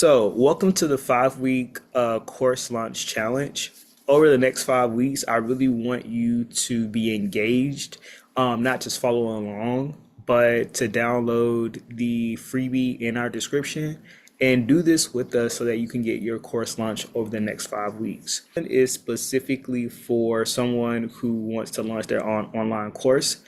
So, welcome to the 5 week course launch challenge. Over the next 5 weeks, I really want you to be engaged, not just follow along, but to download the freebie in our description and do this with us so that you can get your course launch over the next 5 weeks. It is specifically for someone who wants to launch their online course.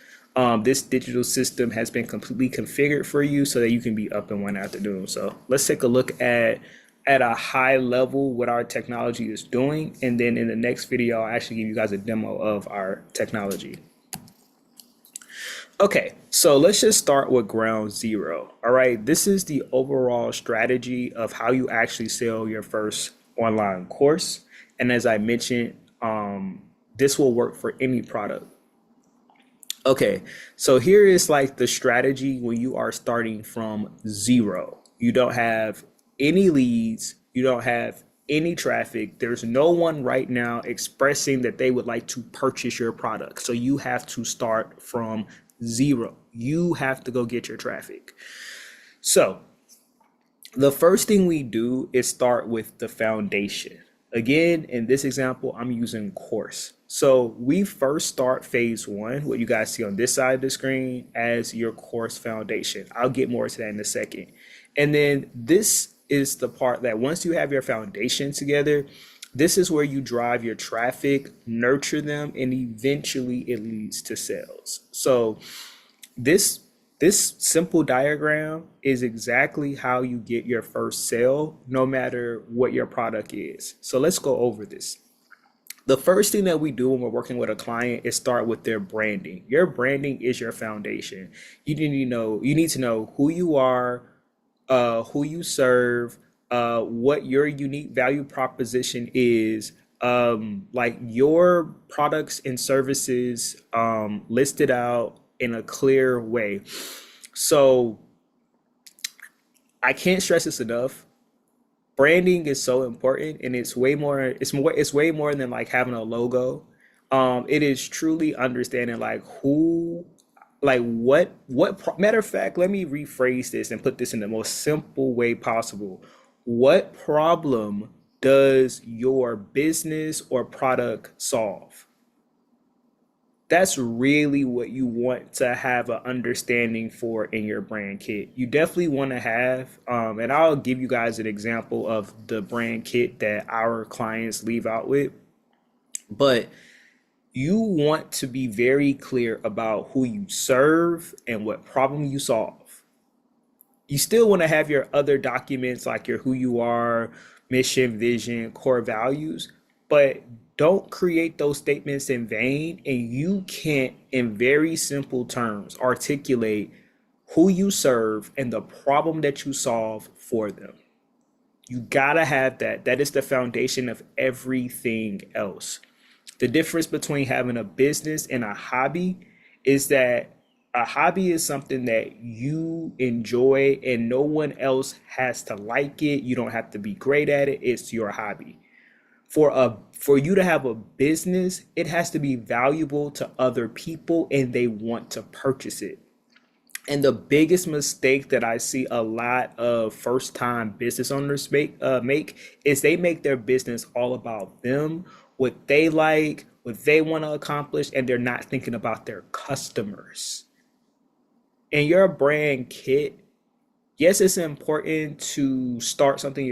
This digital system has been completely configured for you so that you can be up and running after doing so. Let's take a look at a high level what our technology is doing, and then in the next video I'll actually give you guys a demo of our technology. Okay, so let's just start with ground zero. All right, this is the overall strategy of how you actually sell your first online course. And as I mentioned, this will work for any product. Okay, so here is like the strategy when you are starting from zero. You don't have any leads, you don't have any traffic. There's no one right now expressing that they would like to purchase your product. So you have to start from zero. You have to go get your traffic. So the first thing we do is start with the foundation. Again, in this example, I'm using course. So we first start phase one, what you guys see on this side of the screen, as your course foundation. I'll get more to that in a second. And then this is the part that once you have your foundation together, this is where you drive your traffic, nurture them, and eventually it leads to sales. So this simple diagram is exactly how you get your first sale, no matter what your product is. So let's go over this. The first thing that we do when we're working with a client is start with their branding. Your branding is your foundation. You need to know who you are, who you serve, what your unique value proposition is, like your products and services listed out in a clear way. So I can't stress this enough. Branding is so important, and it's way more than like having a logo. It is truly understanding like who, like matter of fact, let me rephrase this and put this in the most simple way possible. What problem does your business or product solve? That's really what you want to have an understanding for in your brand kit. You definitely want to have, and I'll give you guys an example of the brand kit that our clients leave out with, but you want to be very clear about who you serve and what problem you solve. You still want to have your other documents like your who you are, mission, vision, core values, but don't create those statements in vain, and you can't, in very simple terms, articulate who you serve and the problem that you solve for them. You gotta have that. That is the foundation of everything else. The difference between having a business and a hobby is that a hobby is something that you enjoy and no one else has to like it. You don't have to be great at it. It's your hobby. For you to have a business, it has to be valuable to other people and they want to purchase it. And the biggest mistake that I see a lot of first-time business owners make is they make their business all about them, what they like, what they want to accomplish, and they're not thinking about their customers. In your brand kit, yes, it's important to start something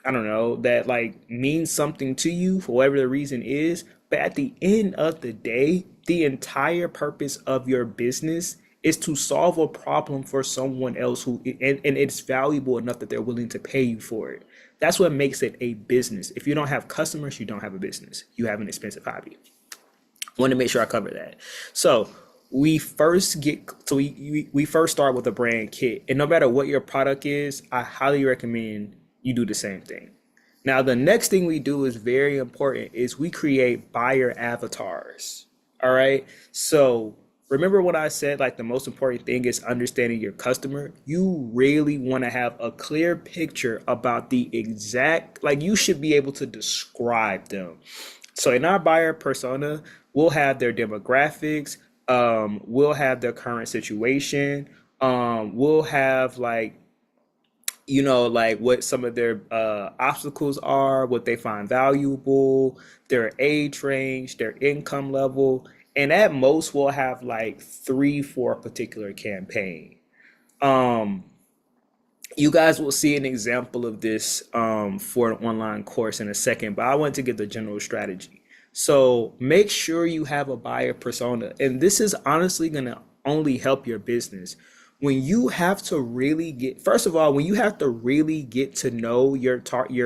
that like means something to you for whatever the reason is. But at the end of the day, the entire purpose of your business is to solve a problem for someone else and it's valuable enough that they're willing to pay you for it. That's what makes it a business. If you don't have customers, you don't have a business. You have an expensive hobby. I want to make sure I cover that. So we first start with a brand kit, and no matter what your product is, I highly recommend you do the same thing. Now, the next thing we do is very important, is we create buyer avatars. All right. So remember what I said, like the most important thing is understanding your customer. You really want to have a clear picture about the exact, like you should be able to describe them. So in our buyer persona, we'll have their demographics, we'll have their current situation, we'll have like like what some of their obstacles are, what they find valuable, their age range, their income level, and at most we'll have like three for a particular campaign. Um, you guys will see an example of this for an online course in a second, but I want to get the general strategy. So make sure you have a buyer persona, and this is honestly going to only help your business. When you have to really get, first of all, when you have to really get to know your targeted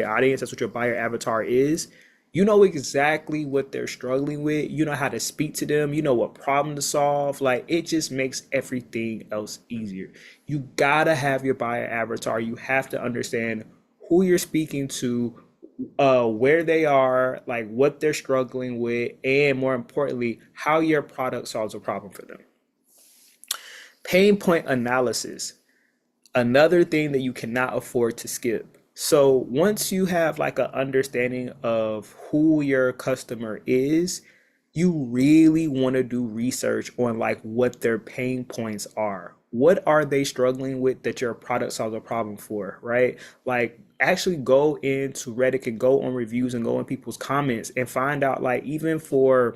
audience, that's what your buyer avatar is. You know exactly what they're struggling with. You know how to speak to them. You know what problem to solve. Like it just makes everything else easier. You gotta have your buyer avatar. You have to understand who you're speaking to, where they are, like what they're struggling with, and more importantly, how your product solves a problem for them. Pain point analysis, another thing that you cannot afford to skip. So once you have like an understanding of who your customer is, you really want to do research on like what their pain points are. What are they struggling with that your product solves a problem for, right? Like actually go into Reddit and go on reviews and go in people's comments and find out like even for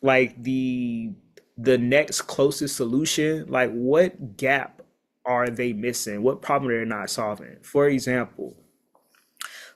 like the next closest solution, like what gap are they missing? What problem they're not solving? For example,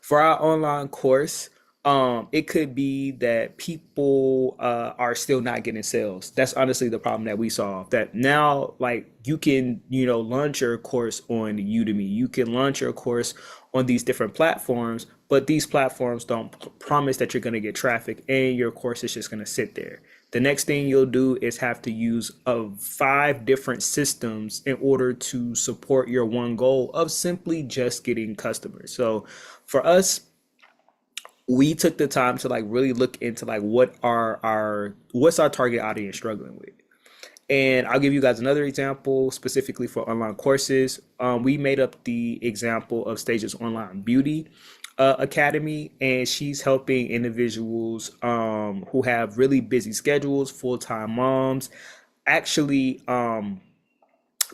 for our online course, it could be that people are still not getting sales. That's honestly the problem that we solve. That now, like you can, launch your course on Udemy. You can launch your course on these different platforms, but these platforms don't promise that you're going to get traffic, and your course is just going to sit there. The next thing you'll do is have to use five different systems in order to support your one goal of simply just getting customers. So for us, we took the time to like really look into like what's our target audience struggling with. And I'll give you guys another example specifically for online courses. We made up the example of Stages Online Beauty Academy, and she's helping individuals who have really busy schedules, full-time moms, actually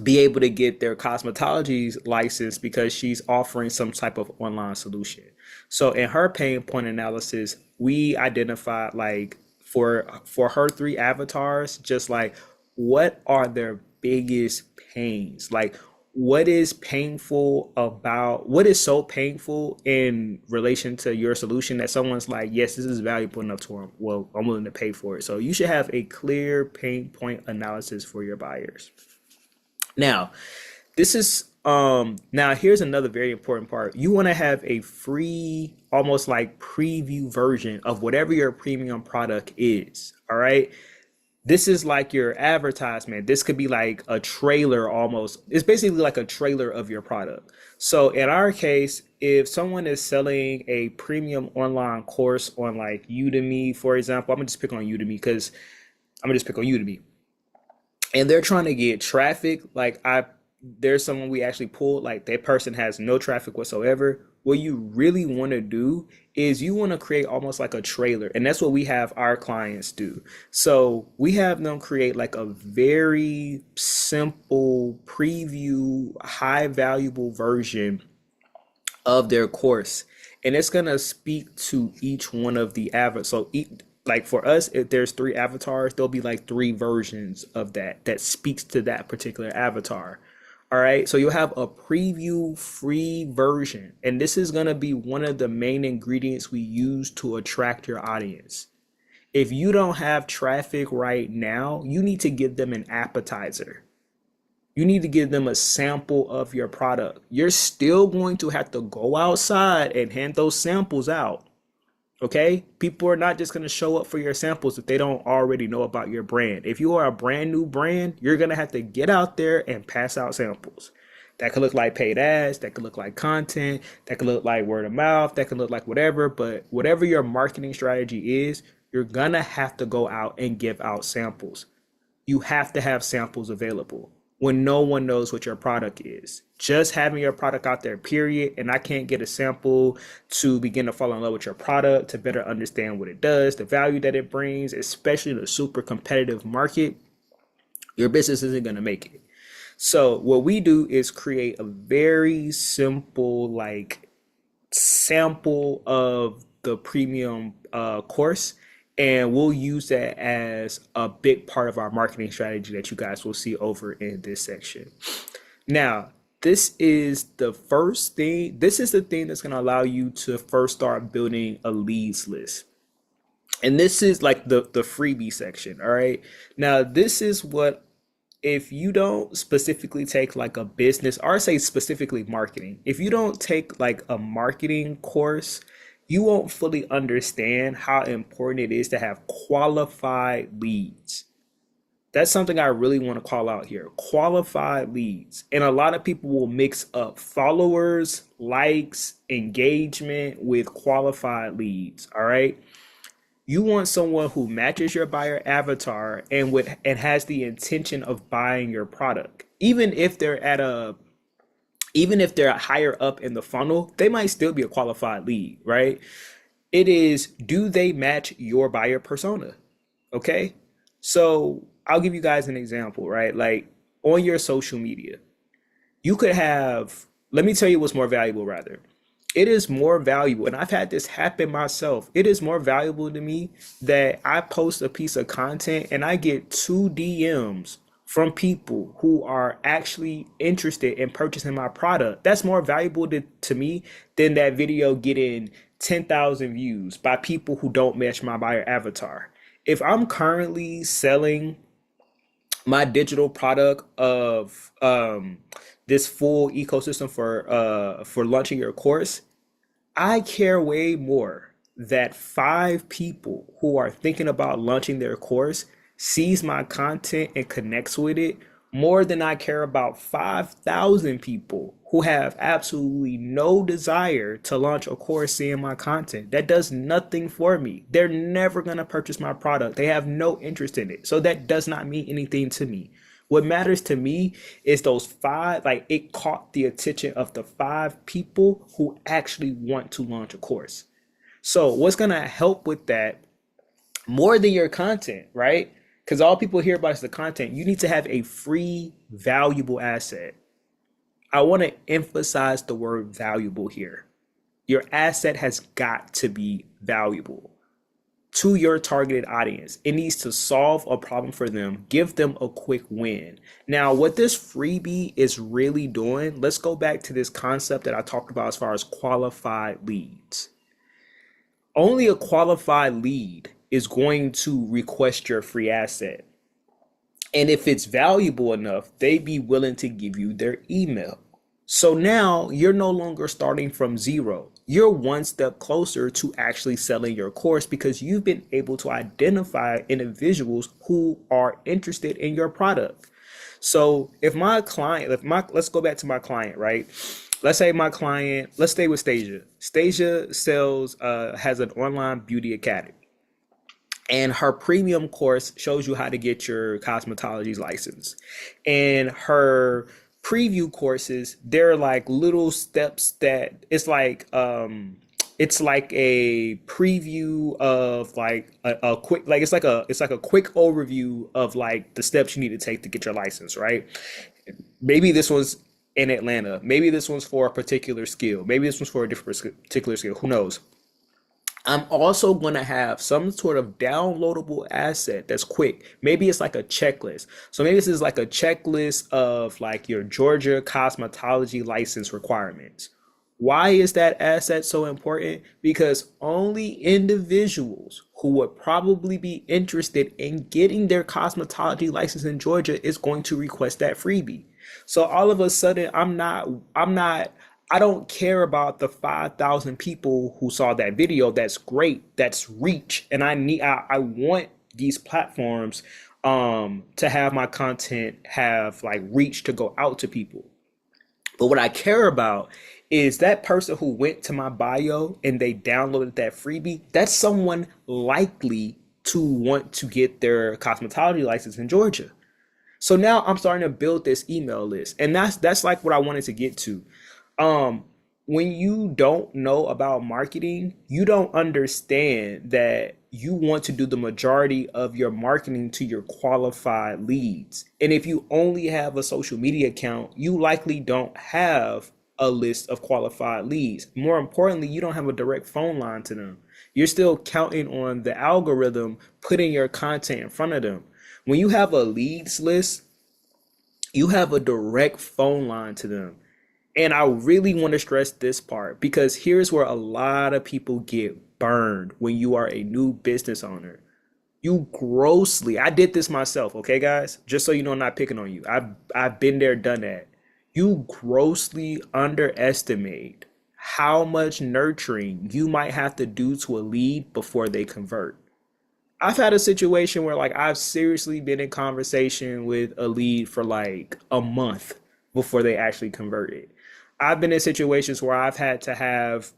be able to get their cosmetology license because she's offering some type of online solution. So in her pain point analysis, we identified like for her three avatars, just like what are their biggest pains? Like what is so painful in relation to your solution that someone's like, yes, this is valuable enough to them. Well, I'm willing to pay for it. So you should have a clear pain point analysis for your buyers. Now, this is now here's another very important part. You want to have a free, almost like preview version of whatever your premium product is. All right. This is like your advertisement. This could be like a trailer almost. It's basically like a trailer of your product. So in our case, if someone is selling a premium online course on like Udemy, for example, I'm gonna just pick on Udemy, and they're trying to get traffic. Like there's someone we actually pulled, like that person has no traffic whatsoever. What you really want to do is you want to create almost like a trailer, and that's what we have our clients do. So we have them create like a very simple preview, high valuable version of their course, and it's gonna speak to each one of the avatars. So like for us, if there's three avatars, there'll be like three versions of that speaks to that particular avatar. All right, so you'll have a preview free version, and this is gonna be one of the main ingredients we use to attract your audience. If you don't have traffic right now, you need to give them an appetizer. You need to give them a sample of your product. You're still going to have to go outside and hand those samples out. Okay? People are not just going to show up for your samples if they don't already know about your brand. If you are a brand new brand, you're going to have to get out there and pass out samples. That could look like paid ads, that could look like content, that could look like word of mouth, that could look like whatever, but whatever your marketing strategy is, you're going to have to go out and give out samples. You have to have samples available when no one knows what your product is. Just having your product out there, period, and I can't get a sample to begin to fall in love with your product, to better understand what it does, the value that it brings, especially in a super competitive market, your business isn't going to make it. So what we do is create a very simple like sample of the premium course, and we'll use that as a big part of our marketing strategy that you guys will see over in this section. Now, this is the first thing, this is the thing that's going to allow you to first start building a leads list. And this is like the freebie section, all right? Now, this is what, if you don't specifically take like a business, or say specifically marketing, if you don't take like a marketing course, you won't fully understand how important it is to have qualified leads. That's something I really want to call out here. Qualified leads. And a lot of people will mix up followers, likes, engagement with qualified leads. All right. You want someone who matches your buyer avatar and has the intention of buying your product. Even if they're higher up in the funnel, they might still be a qualified lead, right? It is, do they match your buyer persona? Okay. So I'll give you guys an example, right? Like on your social media, you could have, let me tell you what's more valuable rather. It is more valuable, and I've had this happen myself. It is more valuable to me that I post a piece of content and I get two DMs from people who are actually interested in purchasing my product. That's more valuable to me than that video getting 10,000 views by people who don't match my buyer avatar. If I'm currently selling my digital product of this full ecosystem for launching your course, I care way more that five people who are thinking about launching their course sees my content and connects with it more than I care about 5,000 people who have absolutely no desire to launch a course seeing my content. That does nothing for me. They're never going to purchase my product. They have no interest in it. So that does not mean anything to me. What matters to me is those five, like it caught the attention of the five people who actually want to launch a course. So what's going to help with that more than your content, right? Because all people hear about is the content. You need to have a free, valuable asset. I want to emphasize the word valuable here. Your asset has got to be valuable to your targeted audience. It needs to solve a problem for them, give them a quick win. Now, what this freebie is really doing, let's go back to this concept that I talked about as far as qualified leads. Only a qualified lead is going to request your free asset. And if it's valuable enough, they'd be willing to give you their email. So now you're no longer starting from zero. You're one step closer to actually selling your course because you've been able to identify individuals who are interested in your product. So if my client, let's go back to my client, right? Let's say my client, let's stay with Stasia. Stasia has an online beauty academy. And her premium course shows you how to get your cosmetology license. And her preview courses, they're like little steps that it's like a preview of like a quick, like it's like a quick overview of like the steps you need to take to get your license, right? Maybe this one's in Atlanta. Maybe this one's for a particular skill. Maybe this one's for a different particular skill. Who knows? I'm also going to have some sort of downloadable asset that's quick. Maybe it's like a checklist. So maybe this is like a checklist of like your Georgia cosmetology license requirements. Why is that asset so important? Because only individuals who would probably be interested in getting their cosmetology license in Georgia is going to request that freebie. So all of a sudden, I don't care about the 5,000 people who saw that video. That's great. That's reach. And I want these platforms to have my content have like reach to go out to people. But what I care about is that person who went to my bio and they downloaded that freebie. That's someone likely to want to get their cosmetology license in Georgia. So now I'm starting to build this email list. And that's like what I wanted to get to. Um, when you don't know about marketing, you don't understand that you want to do the majority of your marketing to your qualified leads. And if you only have a social media account, you likely don't have a list of qualified leads. More importantly, you don't have a direct phone line to them. You're still counting on the algorithm putting your content in front of them. When you have a leads list, you have a direct phone line to them. And I really want to stress this part because here's where a lot of people get burned when you are a new business owner. I did this myself, okay, guys? Just so you know, I'm not picking on you. I've been there, done that. You grossly underestimate how much nurturing you might have to do to a lead before they convert. I've had a situation where like I've seriously been in conversation with a lead for like a month before they actually converted. I've been in situations where I've had to have,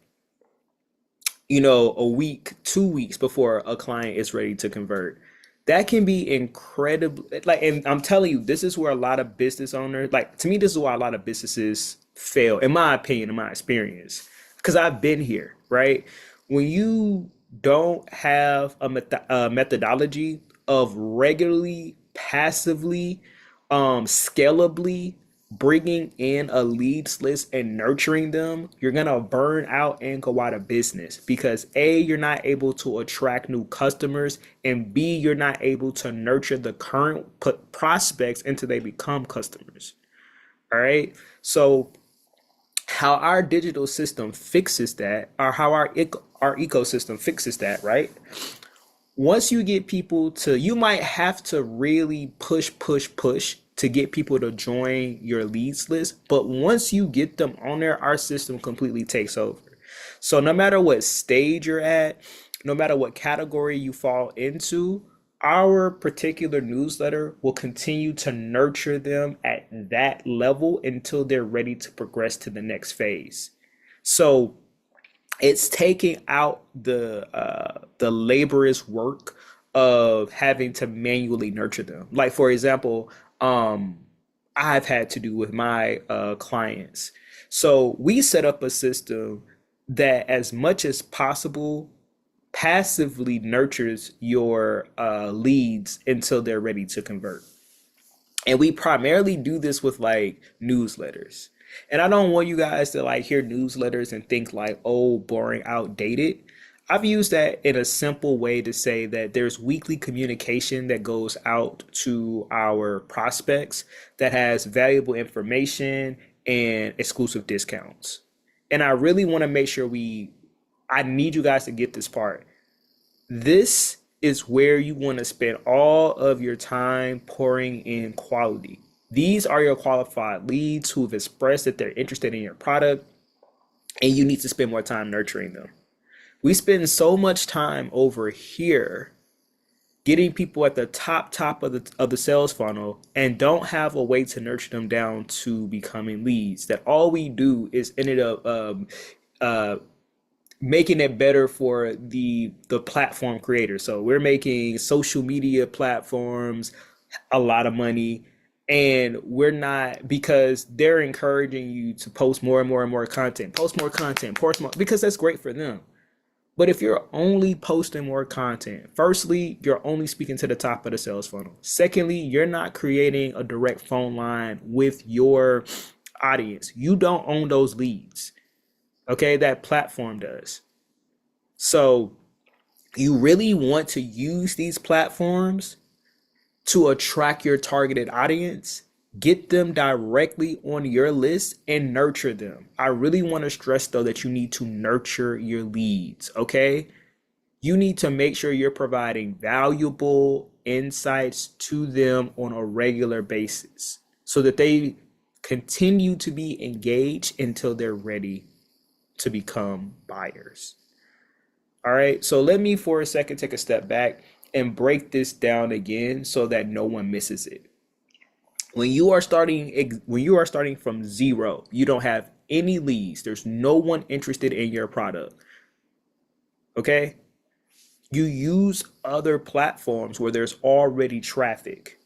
a week, 2 weeks before a client is ready to convert. That can be incredibly like, and I'm telling you, this is where a lot of business owners, like to me, this is why a lot of businesses fail, in my opinion, in my experience, because I've been here, right? When you don't have a methodology of regularly, passively, scalably bringing in a leads list and nurturing them, you're gonna burn out and go out of business because A, you're not able to attract new customers, and B, you're not able to nurture the current prospects until they become customers. All right. So how our digital system fixes that, or how our ecosystem fixes that, right? Once you get people to, you might have to really push to get people to join your leads list. But once you get them on there, our system completely takes over. So no matter what stage you're at, no matter what category you fall into, our particular newsletter will continue to nurture them at that level until they're ready to progress to the next phase. So it's taking out the laborious work of having to manually nurture them. Like for example, um, I've had to do with my clients. So we set up a system that, as much as possible, passively nurtures your leads until they're ready to convert. And we primarily do this with like newsletters. And I don't want you guys to like hear newsletters and think like, oh, boring, outdated. I've used that in a simple way to say that there's weekly communication that goes out to our prospects that has valuable information and exclusive discounts. And I really want to make sure I need you guys to get this part. This is where you want to spend all of your time pouring in quality. These are your qualified leads who have expressed that they're interested in your product, and you need to spend more time nurturing them. We spend so much time over here getting people at the top of the sales funnel and don't have a way to nurture them down to becoming leads. That all we do is ended up uh, making it better for the platform creators. So we're making social media platforms a lot of money, and we're not, because they're encouraging you to post more and more and more content, post more, because that's great for them. But if you're only posting more content, firstly, you're only speaking to the top of the sales funnel. Secondly, you're not creating a direct phone line with your audience. You don't own those leads. Okay, that platform does. So you really want to use these platforms to attract your targeted audience, get them directly on your list and nurture them. I really want to stress though that you need to nurture your leads, okay? You need to make sure you're providing valuable insights to them on a regular basis so that they continue to be engaged until they're ready to become buyers. All right, so let me for a second take a step back and break this down again so that no one misses it. When you are starting from zero, you don't have any leads. There's no one interested in your product. Okay? You use other platforms where there's already traffic.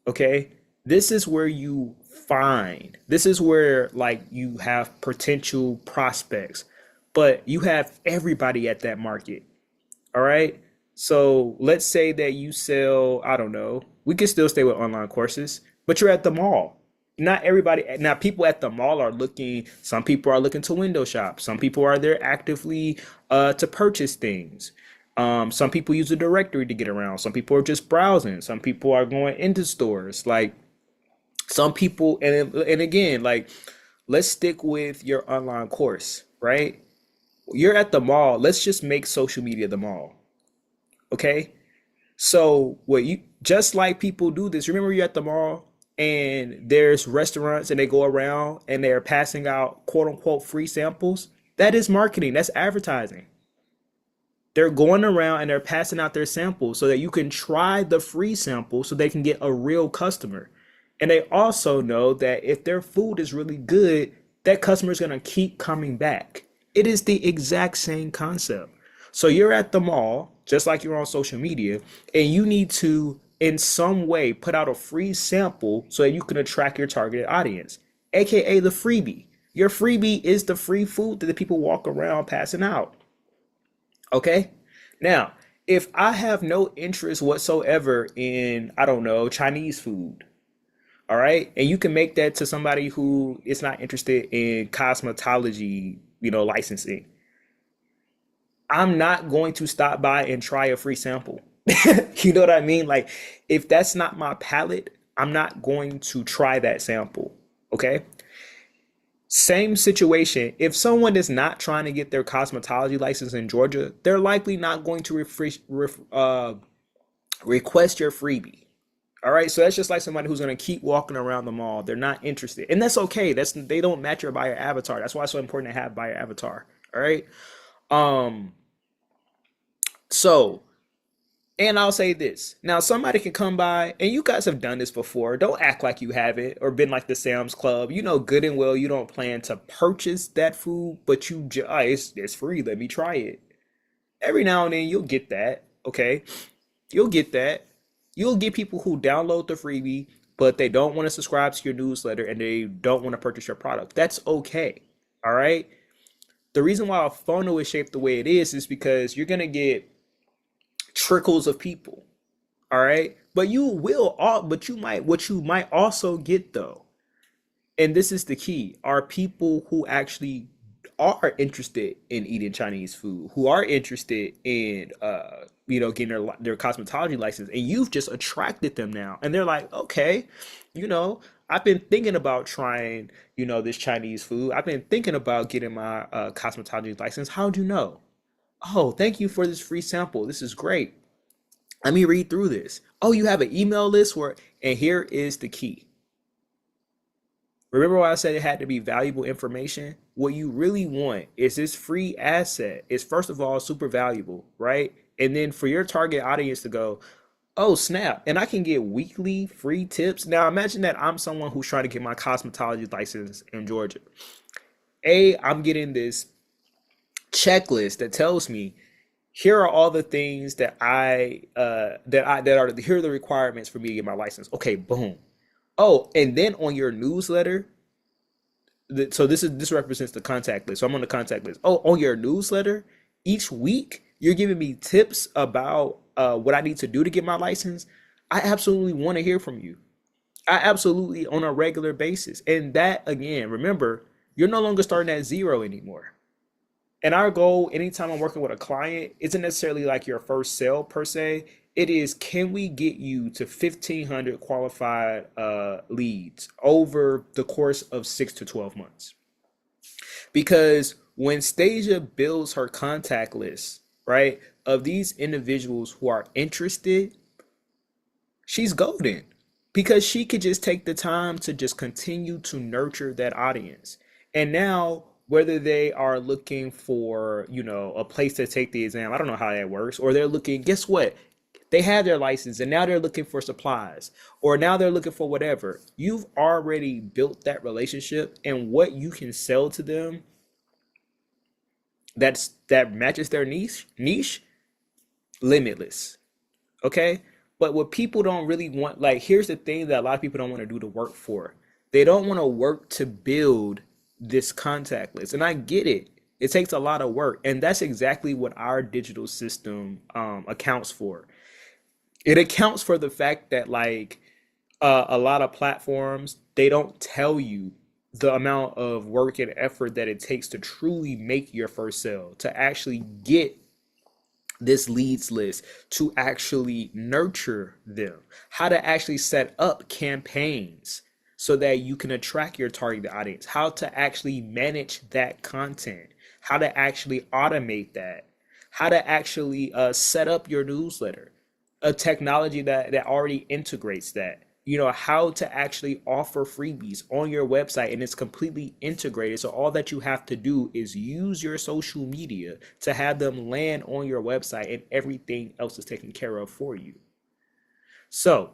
Okay? This is where you fine. This is where like you have potential prospects, but you have everybody at that market. All right. So let's say that you sell, I don't know, we can still stay with online courses, but you're at the mall. Not everybody, now people at the mall are looking, some people are looking to window shop. Some people are there actively to purchase things. Some people use a directory to get around. Some people are just browsing. Some people are going into stores. Like some people, and again, like let's stick with your online course, right? You're at the mall. Let's just make social media the mall. Okay. So what you just like people do this. Remember you're at the mall and there's restaurants and they go around and they're passing out quote unquote free samples. That is marketing. That's advertising. They're going around and they're passing out their samples so that you can try the free sample so they can get a real customer. And they also know that if their food is really good, that customer is going to keep coming back. It is the exact same concept. So you're at the mall, just like you're on social media, and you need to, in some way, put out a free sample so that you can attract your targeted audience, aka the freebie. Your freebie is the free food that the people walk around passing out. Okay. Now, if I have no interest whatsoever in, I don't know, Chinese food, all right, and you can make that to somebody who is not interested in cosmetology, licensing. I'm not going to stop by and try a free sample. You know what I mean? Like, if that's not my palate, I'm not going to try that sample. Okay. Same situation. If someone is not trying to get their cosmetology license in Georgia, they're likely not going to request your freebie. All right. So that's just like somebody who's going to keep walking around the mall. They're not interested. And that's okay. They don't match your buyer avatar. That's why it's so important to have buyer avatar. All right. Um, so And I'll say this. Now, somebody can come by, and you guys have done this before. Don't act like you haven't, or been like the Sam's Club. You know good and well you don't plan to purchase that food, but it's free. Let me try it. Every now and then you'll get that, okay? You'll get that. You'll get people who download the freebie, but they don't want to subscribe to your newsletter and they don't want to purchase your product. That's okay. All right? The reason why a funnel is shaped the way it is because you're gonna get trickles of people. All right. But what you might also get though, and this is the key, are people who actually are interested in eating Chinese food, who are interested in, getting their cosmetology license, and you've just attracted them now. And they're like, okay, you know, I've been thinking about trying, this Chinese food. I've been thinking about getting my cosmetology license. How'd you know? Oh, thank you for this free sample. This is great. Let me read through this. Oh, you have an email list and here is the key. Remember why I said it had to be valuable information? What you really want is this free asset. It's first of all super valuable, right? And then for your target audience to go, oh, snap. And I can get weekly free tips. Now imagine that I'm someone who's trying to get my cosmetology license in Georgia. I'm getting this checklist that tells me here are all the things that here are the requirements for me to get my license. Okay, boom. Oh, and then on your newsletter, so this represents the contact list. So I'm on the contact list. Oh, on your newsletter, each week you're giving me tips about what I need to do to get my license. I absolutely want to hear from you. I absolutely on a regular basis. And that again, remember, you're no longer starting at zero anymore. And our goal, anytime I'm working with a client, isn't necessarily like your first sale per se. It is, can we get you to 1,500 qualified leads over the course of 6 to 12 months? Because when Stasia builds her contact list, right, of these individuals who are interested, she's golden because she could just take the time to just continue to nurture that audience. And now, whether they are looking for, a place to take the exam, I don't know how that works, or they're looking, guess what? They have their license and now they're looking for supplies, or now they're looking for whatever. You've already built that relationship, and what you can sell to them that matches their niche, limitless. Okay. But what people don't really want, like, here's the thing that a lot of people don't want to do the work for. They don't want to work to build this contact list. And I get it. It takes a lot of work. And that's exactly what our digital system accounts for. It accounts for the fact that, like, a lot of platforms, they don't tell you the amount of work and effort that it takes to truly make your first sale, to actually get this leads list, to actually nurture them, how to actually set up campaigns so that you can attract your target audience, how to actually manage that content, how to actually automate that, how to actually set up your newsletter, a technology that already integrates that. You know, how to actually offer freebies on your website, and it's completely integrated. So all that you have to do is use your social media to have them land on your website, and everything else is taken care of for you. So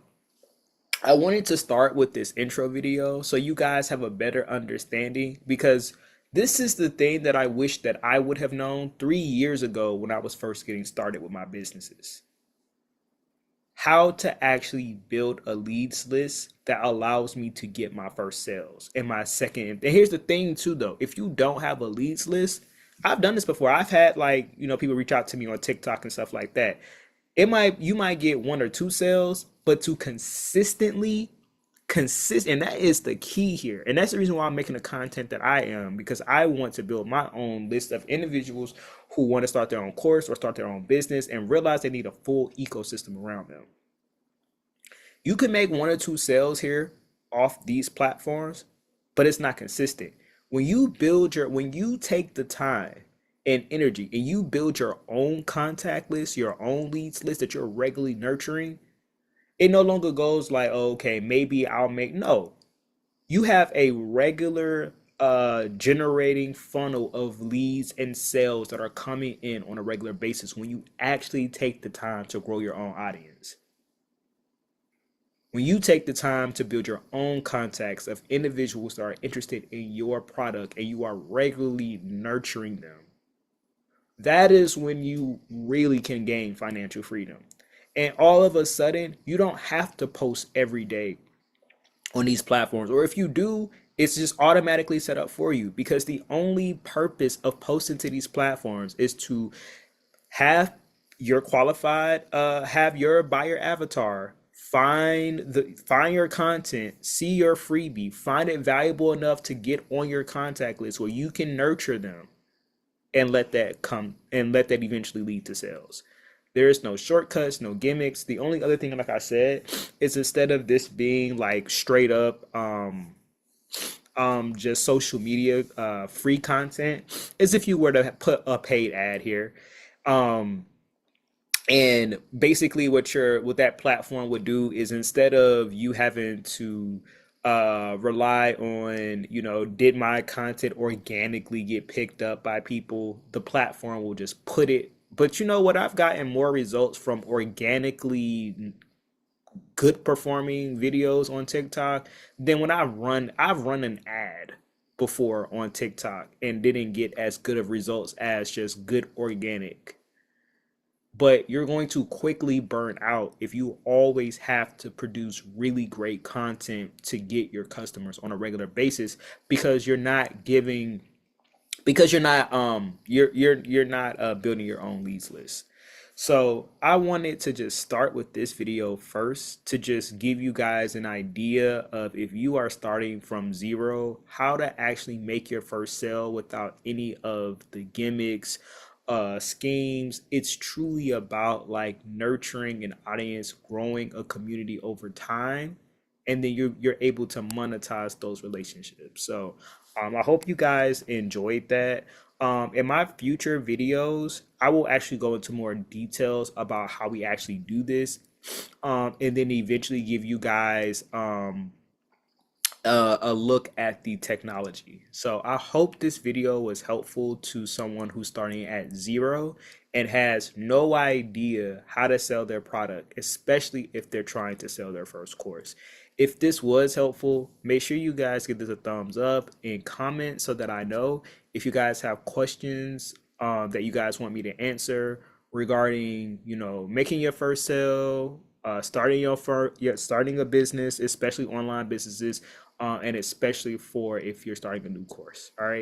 I wanted to start with this intro video so you guys have a better understanding, because this is the thing that I wish that I would have known 3 years ago when I was first getting started with my businesses. How to actually build a leads list that allows me to get my first sales and my second. And here's the thing too, though, if you don't have a leads list, I've done this before. I've had, like, people reach out to me on TikTok and stuff like that. You might get one or two sales, but to consistent, and that is the key here, and that's the reason why I'm making the content that I am, because I want to build my own list of individuals who want to start their own course or start their own business and realize they need a full ecosystem around them. You can make one or two sales here off these platforms, but it's not consistent. When you take the time and energy and you build your own contact list, your own leads list that you're regularly nurturing, it no longer goes like, oh, okay, maybe I'll make, no. You have a regular generating funnel of leads and sales that are coming in on a regular basis when you actually take the time to grow your own audience. When you take the time to build your own contacts of individuals that are interested in your product and you are regularly nurturing them, that is when you really can gain financial freedom. And all of a sudden, you don't have to post every day on these platforms. Or if you do, it's just automatically set up for you, because the only purpose of posting to these platforms is to have have your buyer avatar find your content, see your freebie, find it valuable enough to get on your contact list where you can nurture them and let that eventually lead to sales. There's no shortcuts, no gimmicks. The only other thing, like I said, is instead of this being like straight up just social media free content, is if you were to put a paid ad here. Um and basically what that platform would do is, instead of you having to rely on, did my content organically get picked up by people, the platform will just put it. But you know what? I've gotten more results from organically good performing videos on TikTok than when I've run an ad before on TikTok and didn't get as good of results as just good organic. But you're going to quickly burn out if you always have to produce really great content to get your customers on a regular basis, because you're not building your own leads list. So I wanted to just start with this video first to just give you guys an idea of, if you are starting from zero, how to actually make your first sale without any of the gimmicks, schemes. It's truly about, like, nurturing an audience, growing a community over time, and then you're able to monetize those relationships. So I hope you guys enjoyed that. In my future videos, I will actually go into more details about how we actually do this, and then eventually give you guys a look at the technology. So I hope this video was helpful to someone who's starting at zero and has no idea how to sell their product, especially if they're trying to sell their first course. If this was helpful, make sure you guys give this a thumbs up and comment so that I know. If you guys have questions that you guys want me to answer regarding, making your first sale, starting a business, especially online businesses, and especially for if you're starting a new course. All right.